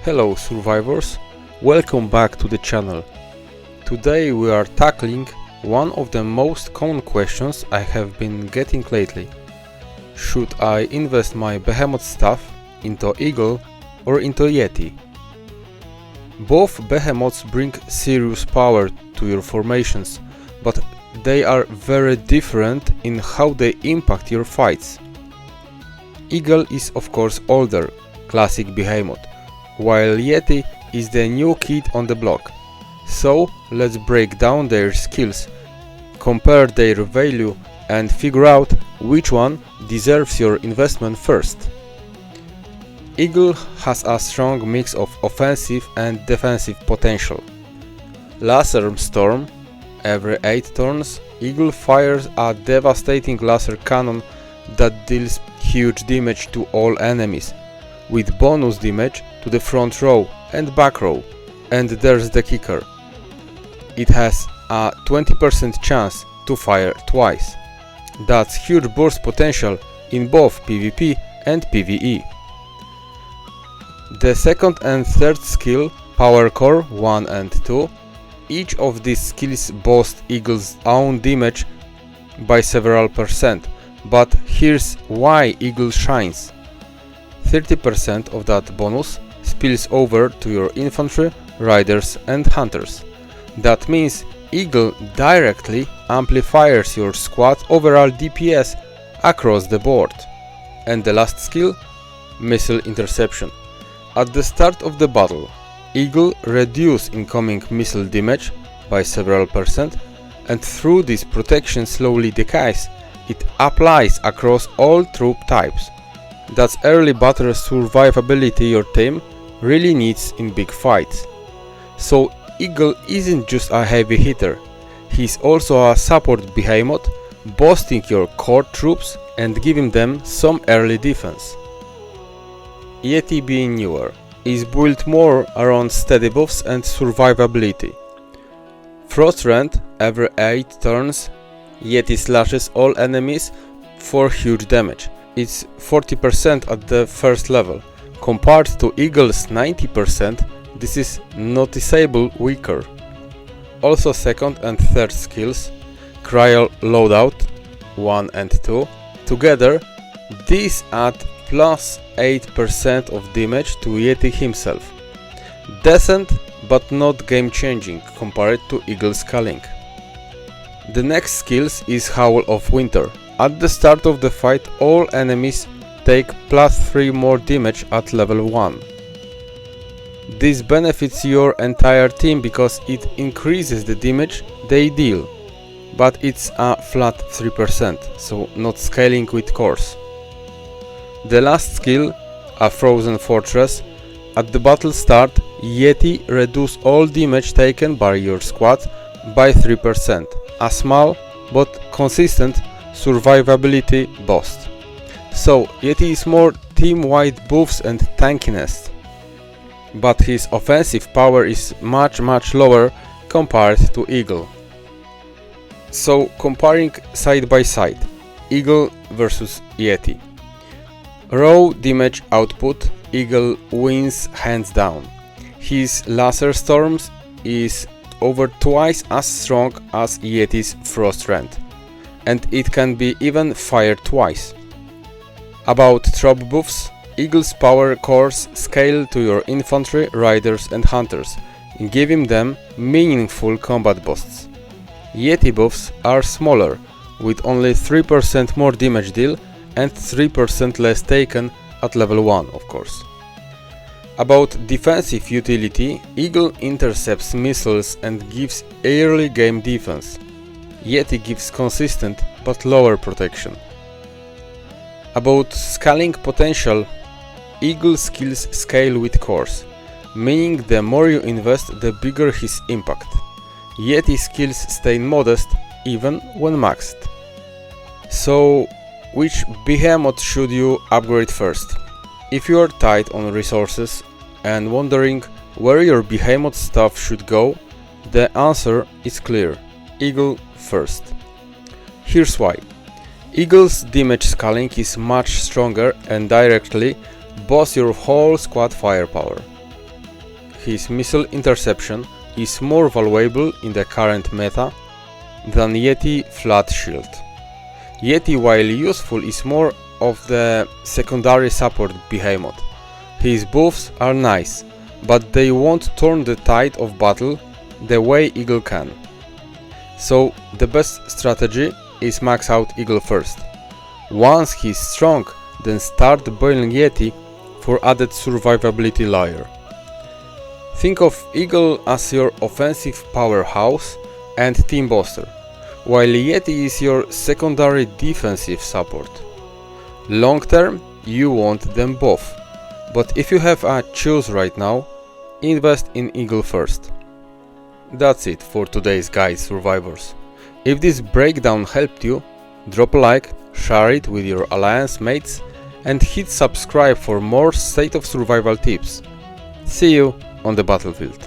Hello survivors, welcome back to the channel. Today we are tackling one of the most common questions I have been getting lately. Should I invest my behemoth stuff into Eagle or into Yeti? Both behemoths bring serious power to your formations, but they are very different in how they impact your fights. Eagle is of course older, classic behemoth, while Yeti is the new kid on the block. So let's break down their skills, compare their value and figure out which one deserves your investment first. Eagle has a strong mix of offensive and defensive potential. Laser Storm. Every 8 turns, Eagle fires a devastating laser cannon that deals huge damage to all enemies, with bonus damage to the front row and back row. And there's the kicker. It has a 20% chance to fire twice. That's huge burst potential in both PvP and PvE. The second and third skill, Power Core 1 and 2, each of these skills boost Eagle's own damage by several percent, but here's why Eagle shines. 30% of that bonus spills over to your infantry, riders and hunters. That means Eagle directly amplifies your squad's overall DPS across the board. And the last skill, Missile Interception. At the start of the battle, Eagle reduces incoming missile damage by several percent, and through this protection slowly decays, it applies across all troop types. That's early battle survivability your team really needs in big fights. So Eagle isn't just a heavy hitter, he's also a support behemoth, boosting your core troops and giving them some early defense. Yeti, being newer, is built more around steady buffs and survivability. Frost Rend. Every 8 turns, Yeti slashes all enemies for huge damage. It's 40% at the first level. Compared to Eagle's 90%, this is noticeably weaker. Also second and third skills, Cryo Loadout 1 and 2, together these add plus 8% of damage to Yeti himself. Decent but not game changing compared to Eagle's scaling. The next skills is Howl of Winter. At the start of the fight, all enemies take plus 3 more damage at level 1. This benefits your entire team because it increases the damage they deal, but it's a flat 3%, so not scaling with cores. The last skill, a Frozen Fortress. At the battle start, Yeti reduce all damage taken by your squad by 3%, a small but consistent survivability boost. So Yeti is more team-wide buffs and tankiness, but his offensive power is much lower compared to Eagle. So comparing side by side, Eagle versus Yeti. Raw damage output, Eagle wins hands down. His Laser Storms is over twice as strong as Yeti's Frost Rend, and it can be even fired twice. About trop buffs, Eagle's power cores scale to your infantry, riders and hunters, giving them meaningful combat boosts. Yeti buffs are smaller, with only 3% more damage deal and 3% less taken at level 1, of course. About defensive utility, Eagle intercepts missiles and gives early game defense. Yeti gives consistent but lower protection. About scaling potential, Eagle skills scale with cores, meaning the more you invest, the bigger his impact. Yeti skills stay modest even when maxed. So, which behemoth should you upgrade first? If you are tight on resources and wondering where your behemoth stuff should go, the answer is clear: Eagle first. Here's why. Eagle's damage scaling is much stronger and directly boosts your whole squad firepower. his missile interception is more valuable in the current meta than Yeti Flat Shield. Yeti, while useful, is more of the secondary support behemoth. His buffs are nice, but they won't turn the tide of battle the way Eagle can. So the best strategy is max out Eagle first. Once he's strong, then start boiling Yeti for added survivability layer. Think of Eagle as your offensive powerhouse and team booster, while Yeti is your secondary defensive support. Long term, you want them both, but if you have a choose right now, invest in Eagle first. That's it for today's guide, survivors. If this breakdown helped you, drop a like, share it with your alliance mates, and hit subscribe for more State of Survival tips. See you on the battlefield.